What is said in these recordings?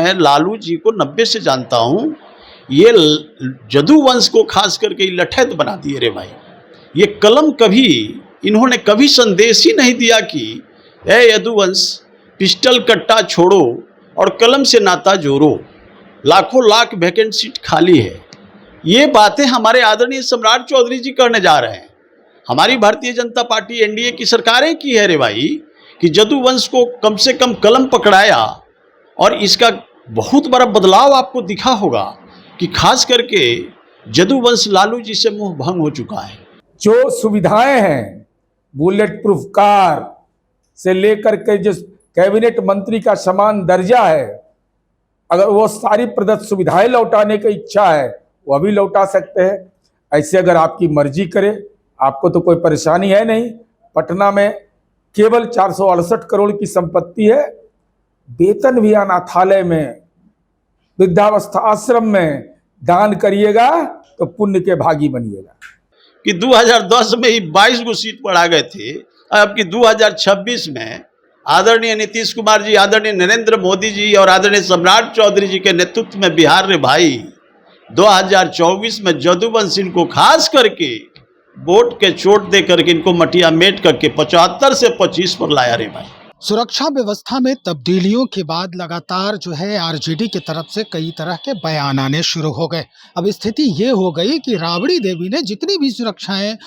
मैं लालू जी को 90 से जानता हूँ। ये जदू वंश को खास करके लठैत बना दिए रे भाई। ये कलम कभी इन्होंने कभी संदेश ही नहीं दिया कि ए यदुवंश, पिस्टल कट्टा छोड़ो और कलम से नाता जोड़ो, लाखों लाख वैकेंट सीट खाली है। ये बातें हमारे आदरणीय सम्राट चौधरी जी करने जा रहे हैं। हमारी भारतीय जनता पार्टी एनडीए की सरकारें की है रे भाई कि जदुवंश को कम से कम कलम पकड़ाया। और इसका बहुत बड़ा बदलाव आपको दिखा होगा कि खास करके जदुवंश लालू जी से मुंह भंग हो चुका है। जो सुविधाएं हैं, बुलेट प्रूफ कार से लेकर के जो कैबिनेट मंत्री का समान दर्जा है, अगर वो सारी प्रदत्त सुविधाएं लौटाने की इच्छा है वह भी लौटा सकते हैं। ऐसे अगर आपकी मर्जी करे, आपको तो कोई परेशानी है नहीं। पटना में केवल 468 करोड़ की संपत्ति है। वेतन भी अनाथालय में, वृद्धावस्था आश्रम में दान करिएगा तो पुण्य के भागी बनिएगा। कि 2010 में ही 22 गो सीट बढ़ा गए थे, अब कि 2026 में आदरणीय नीतीश कुमार जी, आदरणीय नरेंद्र मोदी जी और आदरणीय सम्राट चौधरी जी के नेतृत्व में बिहार रे भाई 2024 में जदुवंश इनको खास करके वोट के चोट दे करके इनको मटिया मेट करके 75 से 25 पर लाया रे भाई। सुरक्षा व्यवस्था में तब्दीलियों के बाद लगातार जो है आरजेडी की तरफ से कई तरह के बयान आने शुरू हो गए। अब स्थिति ये हो गई कि राबड़ी देवी ने जितनी भी सुरक्षाएं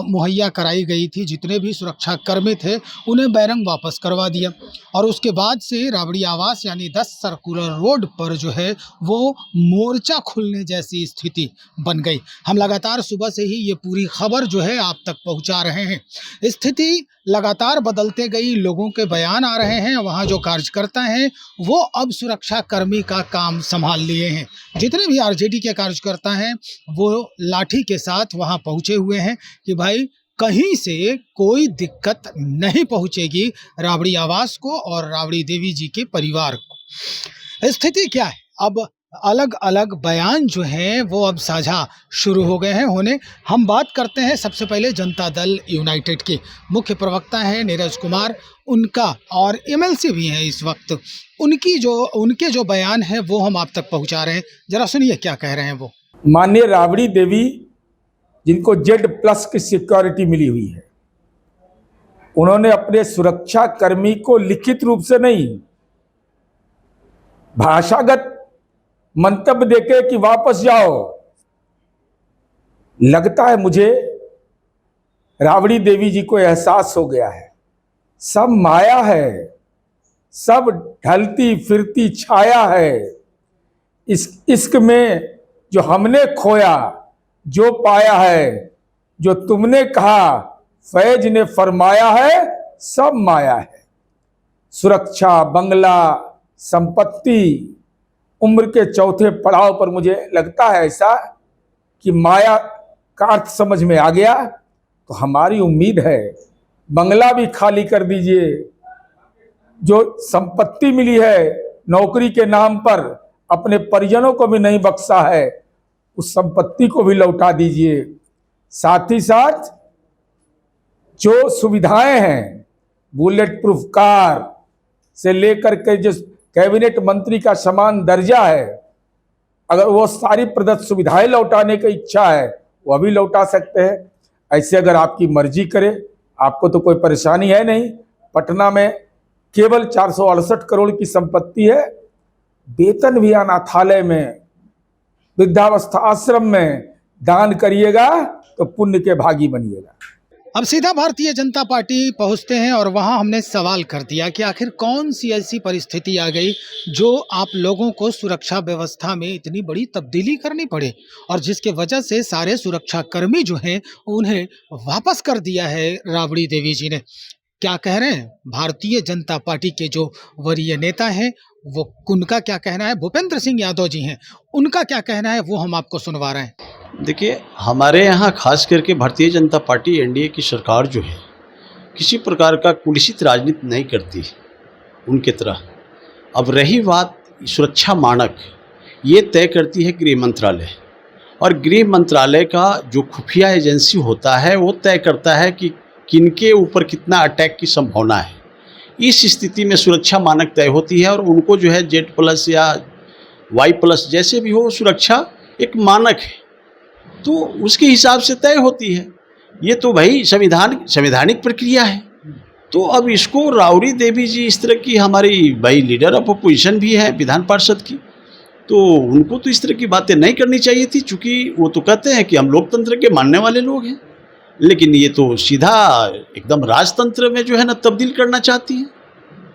मुहैया कराई गई थी, जितने भी सुरक्षा कर्मी थे, उन्हें बैरंग वापस करवा दिया। और उसके बाद से राबड़ी आवास यानी 10 सर्कुलर रोड पर जो है वो मोर्चा खुलने जैसी स्थिति बन गई। हम लगातार सुबह से ही ये पूरी खबर जो है आप तक पहुँचा रहे हैं। स्थिति लगातार बदलते गई, लोगों के बयान आ रहे हैं। वहाँ जो कार्यकर्ता हैं वो अब सुरक्षा कर्मी का काम संभाल लिए हैं। जितने भी आरजेडी के कार्यकर्ता हैं वो लाठी के साथ वहाँ पहुँचे हुए हैं कि भाई कहीं से कोई दिक्कत नहीं पहुँचेगी राबड़ी आवास को और राबड़ी देवी जी के परिवार को। स्थिति क्या है, अब अलग अलग बयान जो हैं वो अब साझा शुरू हो गए हैं होने। हम बात करते हैं सबसे पहले जनता दल यूनाइटेड के मुख्य प्रवक्ता हैं नीरज कुमार, उनका, और एमएलसी भी हैं इस वक्त। उनके जो बयान हैं वो हम आप तक पहुंचा रहे हैं। जरा सुनिए क्या कह रहे हैं वो। माननीय राबड़ी देवी, जिनको Z+ की सिक्योरिटी मिली हुई है, उन्होंने अपने सुरक्षा कर्मी को लिखित रूप से नहीं, भाषागत मंतव्य देके कि वापस जाओ। लगता है मुझे राबड़ी देवी जी को एहसास हो गया है, सब माया है, सब ढलती फिरती छाया है। इस इश्क में जो हमने खोया, जो पाया है, जो तुमने कहा फैज ने फरमाया है, सब माया है। सुरक्षा, बंगला, संपत्ति, उम्र के चौथे पड़ाव पर मुझे लगता है ऐसा कि माया का अर्थ समझ में आ गया। तो हमारी उम्मीद है बंगला भी खाली कर दीजिए, जो संपत्ति मिली है नौकरी के नाम पर, अपने परिजनों को भी नहीं बख्शा है, उस संपत्ति को भी लौटा दीजिए। साथ ही साथ जो सुविधाएं हैं, बुलेट प्रूफ कार से लेकर के जो कैबिनेट मंत्री का समान दर्जा है, अगर वो सारी प्रदत्त सुविधाएं लौटाने की इच्छा है वह भी लौटा सकते हैं। ऐसे अगर आपकी मर्जी करे, आपको तो कोई परेशानी है नहीं। पटना में केवल 468 करोड़ की संपत्ति है। वेतन भी अनाथालय में, वृद्धावस्था आश्रम में दान करिएगा तो पुण्य के भागी बनिएगा। अब सीधा भारतीय जनता पार्टी पहुंचते हैं और वहां हमने सवाल कर दिया कि आखिर कौन सी ऐसी परिस्थिति आ गई जो आप लोगों को सुरक्षा व्यवस्था में इतनी बड़ी तब्दीली करनी पड़े और जिसके वजह से सारे सुरक्षा कर्मी जो हैं उन्हें वापस कर दिया है राबड़ी देवी जी ने। क्या कह रहे हैं भारतीय जनता पार्टी के जो वरीय नेता हैं, वो उनका क्या कहना है, भूपेंद्र सिंह यादव जी हैं, उनका क्या कहना है वो हम आपको सुनवा रहे हैं। देखिए, हमारे यहाँ खास करके भारतीय जनता पार्टी एनडीए की सरकार जो है किसी प्रकार का कुलसित राजनीति नहीं करती उनके तरह। अब रही बात सुरक्षा मानक, ये तय करती है गृह मंत्रालय, और गृह मंत्रालय का जो खुफिया एजेंसी होता है वो तय करता है कि किनके ऊपर कितना अटैक की संभावना है। इस स्थिति में सुरक्षा मानक तय होती है और उनको जो है Z+ या Y+ जैसे भी हो, सुरक्षा एक मानक है, तो उसके हिसाब से तय होती है। ये तो भाई संवैधानिक प्रक्रिया है। तो अब इसको राबड़ी देवी जी इस तरह की, हमारी भाई लीडर ऑफ अपोजिशन भी है विधान पार्षद की, तो उनको तो इस तरह की बातें नहीं करनी चाहिए थी, चूँकि वो तो कहते हैं कि हम लोकतंत्र के मानने वाले लोग हैं, लेकिन ये तो सीधा एकदम राजतंत्र में जो है ना तब्दील करना चाहती हैं।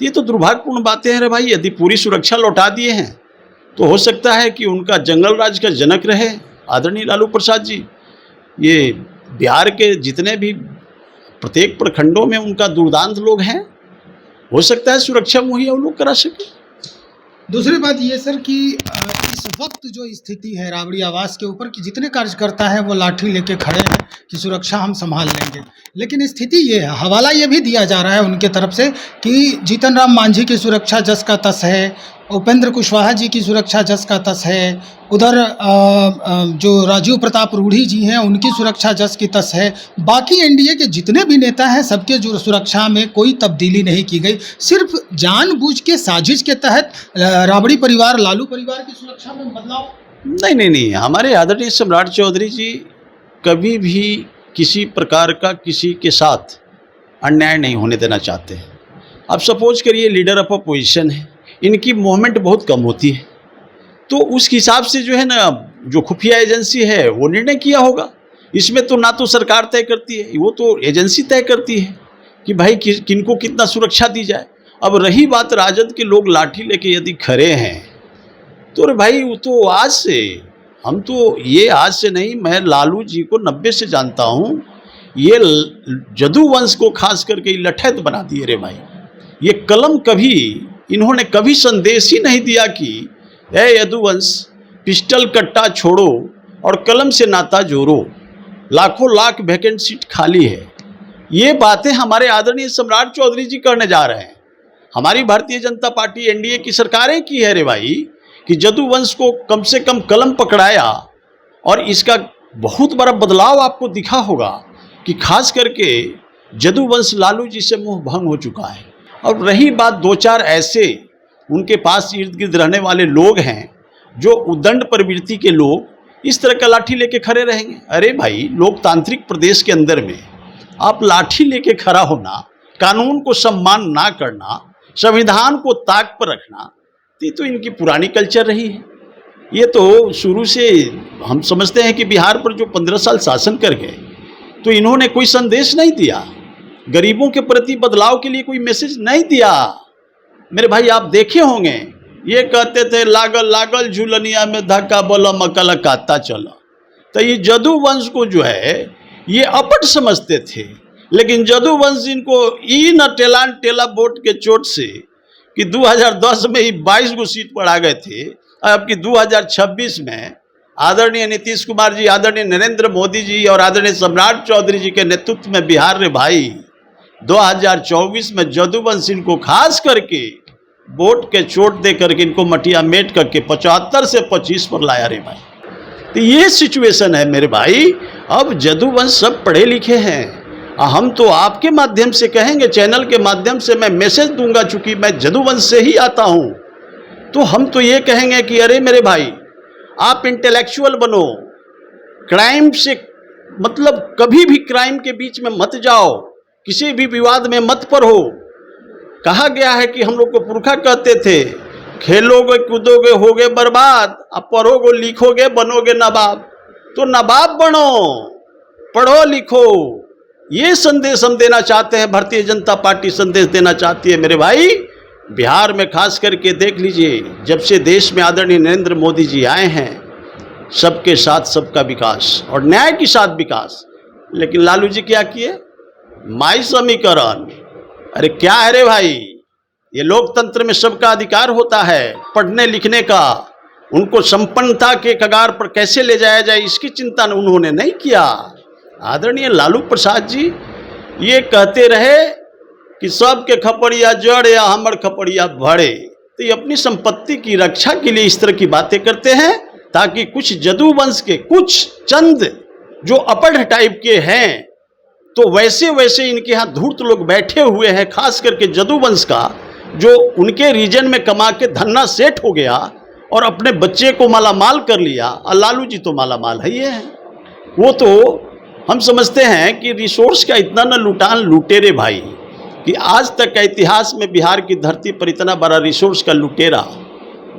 ये तो दुर्भाग्यपूर्ण बातें हैं रे भाई। यदि पूरी सुरक्षा लौटा दिए हैं तो हो सकता है कि उनका जंगल राज का जनक रहे आदरणीय लालू प्रसाद जी। ये बिहार के जितने भी प्रत्येक प्रखंडों में उनका दुर्दांत लोग हैं, हो सकता है सुरक्षा मुहैया वो लोग करा सके। दूसरी बात ये सर कि इस वक्त जो स्थिति है राबड़ी आवास के ऊपर कि जितने कार्यकर्ता हैं वो लाठी लेके खड़े हैं कि सुरक्षा हम संभाल लेंगे, लेकिन स्थिति ये है, हवाला ये भी दिया जा रहा है उनके तरफ से कि जीतन राम मांझी की सुरक्षा जस का तस है, उपेंद्र कुशवाहा जी की सुरक्षा जस का तस है, उधर जो राजीव प्रताप रूढ़ी जी हैं उनकी सुरक्षा जस की तस है, बाकी एनडीए के जितने भी नेता हैं सबके जो सुरक्षा में कोई तब्दीली नहीं की गई, सिर्फ जानबूझ के साजिश के तहत राबड़ी परिवार, लालू परिवार की सुरक्षा में बदलाव। नहीं, हमारे आदरणीय सम्राट चौधरी जी कभी भी किसी प्रकार का किसी के साथ अन्याय नहीं होने देना चाहते हैं। अब सपोज करिए लीडर ऑफ अपोजिशन है, इनकी मूवमेंट बहुत कम होती है, तो उस हिसाब से जो है ना जो खुफिया एजेंसी है वो निर्णय किया होगा। इसमें तो ना तो सरकार तय करती है, वो तो एजेंसी तय करती है कि भाई किनको कितना सुरक्षा दी जाए। अब रही बात राजद के लोग लाठी लेके यदि खड़े हैं तो भाई वो तो आज से, हम तो ये आज से नहीं, मैं लालू जी को 90 से जानता हूँ। ये जदू वंश को खास करके लठैत बना दिए रे भाई। ये कलम कभी इन्होंने कभी संदेश ही नहीं दिया कि ए यदुवंश, पिस्टल कट्टा छोड़ो और कलम से नाता जोड़ो, लाखों लाख वैकेंट सीट खाली है। ये बातें हमारे आदरणीय सम्राट चौधरी जी करने जा रहे हैं। हमारी भारतीय जनता पार्टी एनडीए की सरकारें की है रे भाई कि जदुवंश को कम से कम कलम पकड़ाया, और इसका बहुत बड़ा बदलाव आपको दिखा होगा कि खास करके जदुवंश लालू जी से मुंह भंग हो चुका है। और रही बात 2-4 ऐसे उनके पास इर्द गिर्द रहने वाले लोग हैं जो उद्दंड प्रवृत्ति के लोग, इस तरह का लाठी लेके खड़े रहेंगे। अरे भाई, लोकतांत्रिक प्रदेश के अंदर में आप लाठी लेके खड़ा होना, कानून को सम्मान ना करना, संविधान को ताक पर रखना, ये तो इनकी पुरानी कल्चर रही है। ये तो शुरू से हम समझते हैं कि बिहार पर जो 15 साल शासन कर गए तो इन्होंने कोई संदेश नहीं दिया, गरीबों के प्रति बदलाव के लिए कोई मैसेज नहीं दिया। मेरे भाई आप देखे होंगे, ये कहते थे लागल लागल झूलनिया में धक्का बोला मकल काता चला। तो ये जदुवंश को जो है ये अपट समझते थे, लेकिन जदुवंश इनको ई न टेलान टेला वोट के चोट से कि 2010 में ही 22 गो सीट पर आ गए थे, अब कि 2026 में आदरणीय नीतीश कुमार जी, आदरणीय नरेंद्र मोदी जी और आदरणीय सम्राट चौधरी जी के नेतृत्व में बिहार रे भाई 2024 में जदुवंश इनको खास करके वोट के चोट दे करके इनको मटिया मेट करके 75 से 25 पर लाया रे भाई। तो ये सिचुएशन है मेरे भाई। अब जदुवंश सब पढ़े लिखे हैं, हम तो आपके माध्यम से कहेंगे, चैनल के माध्यम से मैं मैसेज दूंगा, चूंकि मैं जदुवंश से ही आता हूं, तो हम तो ये कहेंगे कि अरे मेरे भाई आप इंटेलेक्चुअल बनो, क्राइम से मतलब कभी भी क्राइम के बीच में मत जाओ, किसी भी विवाद में मत पढ़ो। कहा गया है कि हम लोग को पुरखा कहते थे, खेलोगे कूदोगे होगे बर्बाद, अब पढ़ोगे लिखोगे बनोगे नवाब। तो नवाब बनो, पढ़ो लिखो, ये संदेश हम देना चाहते हैं। भारतीय जनता पार्टी संदेश देना चाहती है मेरे भाई। बिहार में खास करके देख लीजिए, जब से देश में आदरणीय नरेंद्र मोदी जी आए हैं, सबके साथ सबका विकास और न्याय के साथ विकास। लेकिन लालू जी क्या किए? माई समीकरण। अरे क्या है रे भाई, ये लोकतंत्र में सबका अधिकार होता है पढ़ने लिखने का, उनको संपन्नता के कगार पर कैसे ले जाया जाए इसकी चिंता उन्होंने नहीं किया। आदरणीय लालू प्रसाद जी ये कहते रहे कि सबके खपड़िया जड़ या हमर खपड़िया भरे। तो ये अपनी संपत्ति की रक्षा के लिए इस तरह की बातें करते हैं, ताकि कुछ जदुवंश के कुछ चंद जो अपढ़ टाइप के हैं, तो वैसे वैसे इनके यहाँ धूर्त लोग बैठे हुए हैं, खास करके जदुवंश का, जो उनके रीजन में कमा के धन्ना सेठ हो गया, और अपने बच्चे को मालामाल कर लिया, और लालू जी तो मालामाल है ये है। वो तो हम समझते हैं कि रिसोर्स का इतना न लुटान लुटेरे भाई कि आज तक का इतिहास में बिहार की धरती पर इतना बड़ा रिसोर्स का लुटेरा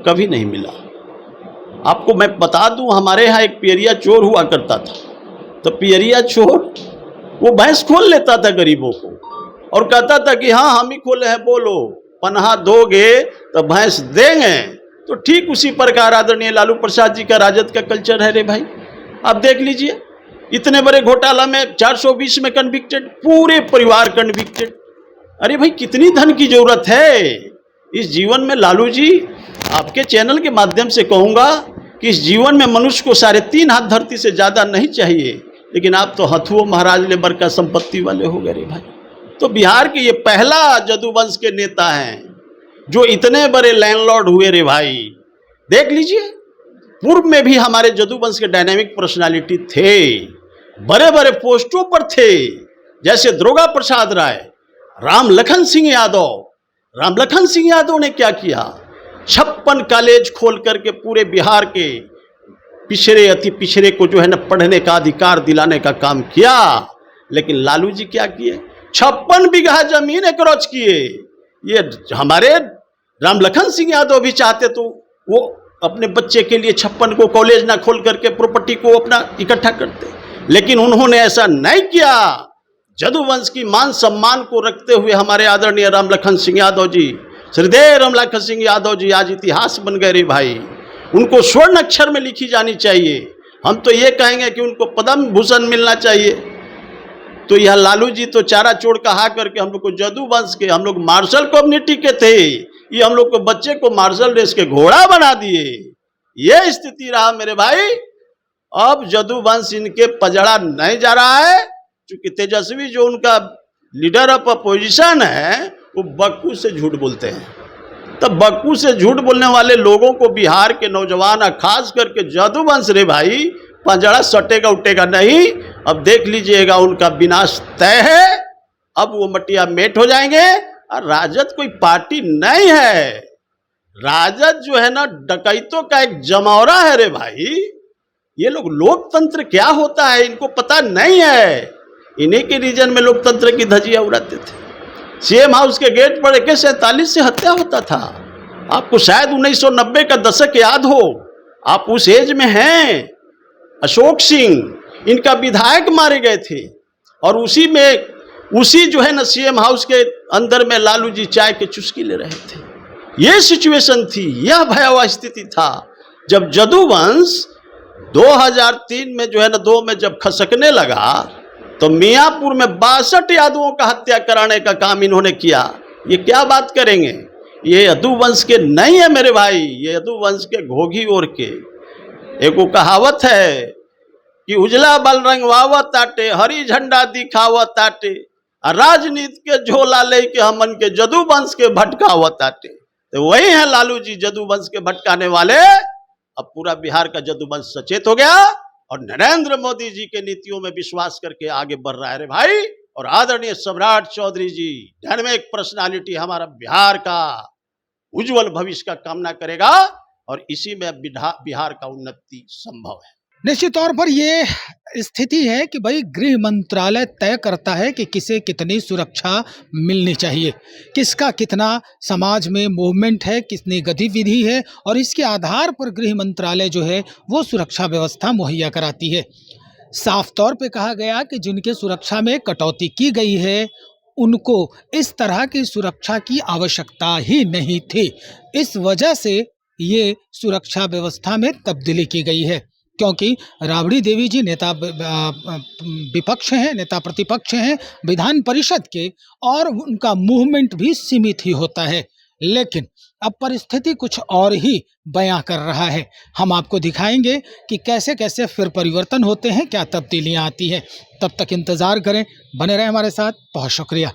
कभी नहीं मिला। आपको मैं बता दूं, हमारे यहाँ एक पियरिया चोर हुआ करता था। तो पियरिया चोर वो भैंस खोल लेता था गरीबों को और कहता था कि हाँ हम ही खोले हैं, बोलो पनाह दोगे तो भैंस देंगे। तो ठीक उसी प्रकार आदरणीय लालू प्रसाद जी का राजद का कल्चर है रे भाई। आप देख लीजिए, इतने बड़े घोटाला में 420 में कन्विक्टेड, पूरे परिवार कन्विक्टेड। अरे भाई कितनी धन की जरूरत है इस जीवन में। लालू जी, आपके चैनल के माध्यम से कहूँगा कि इस जीवन में मनुष्य को 3.5 हाथ धरती से ज़्यादा नहीं चाहिए, लेकिन आप तो हथुओं महाराज लेबर का संपत्ति वाले हो गए रे भाई। तो बिहार के ये पहला जदूवंश के नेता हैं जो इतने बड़े लैंडलॉर्ड हुए रे भाई। देख लीजिए, पूर्व में भी हमारे जदूवंश के डायनामिक पर्सनालिटी थे, बड़े बड़े पोस्टों पर थे, जैसे दुर्गा प्रसाद राय, राम लखन सिंह यादव। राम लखन सिंह यादव ने क्या किया? 56 कॉलेज खोल करके पूरे बिहार के पिछड़े अति पिछड़े को जो है ना पढ़ने का अधिकार दिलाने का काम किया। लेकिन लालू जी क्या किए? 56 बीघा जमीन एक्रोच किए। ये हमारे राम लखन सिंह यादव भी चाहते तो वो अपने बच्चे के लिए 56 को कॉलेज ना खोल करके प्रॉपर्टी को अपना इकट्ठा करते, लेकिन उन्होंने ऐसा नहीं किया। जदूवंश की मान सम्मान को रखते हुए हमारे आदरणीय राम लखन सिंह यादव जी, श्रीदेव राम लखन सिंह यादव जी आज इतिहास बन गए रे भाई। उनको स्वर्ण अक्षर में लिखी जानी चाहिए। हम तो ये कहेंगे कि उनको पद्म भूषण मिलना चाहिए। तो यह लालू जी तो चारा चोर कहा करके हम लोग को जदूवंश के, हम लोग मार्शल कम्युनिटी के थे, ये हम लोग को बच्चे को मार्शल रेस के घोड़ा बना दिए। ये स्थिति रहा मेरे भाई। अब जदूवंश इनके पजड़ा नहीं जा रहा है, क्योंकि तेजस्वी जो उनका लीडर ऑफ अपोजिशन है वो बक्कू से झूठ बोलते हैं। तब बक्कू से झूठ बोलने वाले लोगों को बिहार के नौजवान, खास करके जदूवंश रे भाई, पंजड़ा सटेगा उटेगा नहीं। अब देख लीजिएगा, उनका विनाश तय है। अब वो मटिया मेट हो जाएंगे। और राजद कोई पार्टी नहीं है, राजद जो है ना डकैतों का एक जमौरा है रे भाई। ये लोग लोकतंत्र क्या होता है इनको पता नहीं है। इन्हीं के रीजन में लोकतंत्र की धजिया उड़ाते थे। सीएम हाउस के गेट पर AK-47 से हत्या होता था। आपको शायद 1990 का दशक याद हो, आप उस एज में हैं। अशोक सिंह इनका विधायक मारे गए थे और उसी जो है ना सीएम हाउस के अंदर में लालू जी चाय के चुस्की ले रहे थे। ये सिचुएशन थी, यह भयावह स्थिति था जब जदूवंश 2003 में जो है ना 2 में जब खसकने लगा तो मियाँपुर में 62 यादवों का हत्या कराने का काम इन्होंने किया। ये क्या बात करेंगे? ये यदुवंश के नहीं है मेरे भाई, ये यदुवंश के घोघी ओर के। एक वो कहावत है कि उजला बल रंगवावत ताटे, हरी झंडा दिखावत ताटे, राजनीति के झोला ले के हमन के जदूवंश के भटकावत ताटे। तो वही है लालू जी, जदूवंश के भटकाने वाले। अब पूरा बिहार का जदूवंश सचेत हो गया और नरेंद्र मोदी जी के नीतियों में विश्वास करके आगे बढ़ रहा है रे भाई। और आदरणीय सम्राट चौधरी जी, डायनामिक पर्सनालिटी, हमारा बिहार का उज्जवल भविष्य का कामना करेगा और इसी में बिहार का उन्नति संभव है। निश्चित तौर पर ये स्थिति है कि भाई गृह मंत्रालय तय करता है कि किसे कितनी सुरक्षा मिलनी चाहिए, किसका कितना समाज में मूवमेंट है, कितनी गतिविधि है, और इसके आधार पर गृह मंत्रालय जो है वो सुरक्षा व्यवस्था मुहैया कराती है। साफ तौर पे कहा गया कि जिनके सुरक्षा में कटौती की गई है उनको इस तरह की सुरक्षा की आवश्यकता ही नहीं थी। इस वजह से ये सुरक्षा व्यवस्था में तब्दीली की गई है, क्योंकि राबड़ी देवी जी नेता विपक्ष हैं, नेता प्रतिपक्ष हैं विधान परिषद के, और उनका मूवमेंट भी सीमित ही होता है। लेकिन अब परिस्थिति कुछ और ही बयां कर रहा है। हम आपको दिखाएंगे कि कैसे कैसे फिर परिवर्तन होते हैं, क्या तब्दीलियां आती हैं। तब तक इंतज़ार करें, बने रहें हमारे साथ। बहुत शुक्रिया।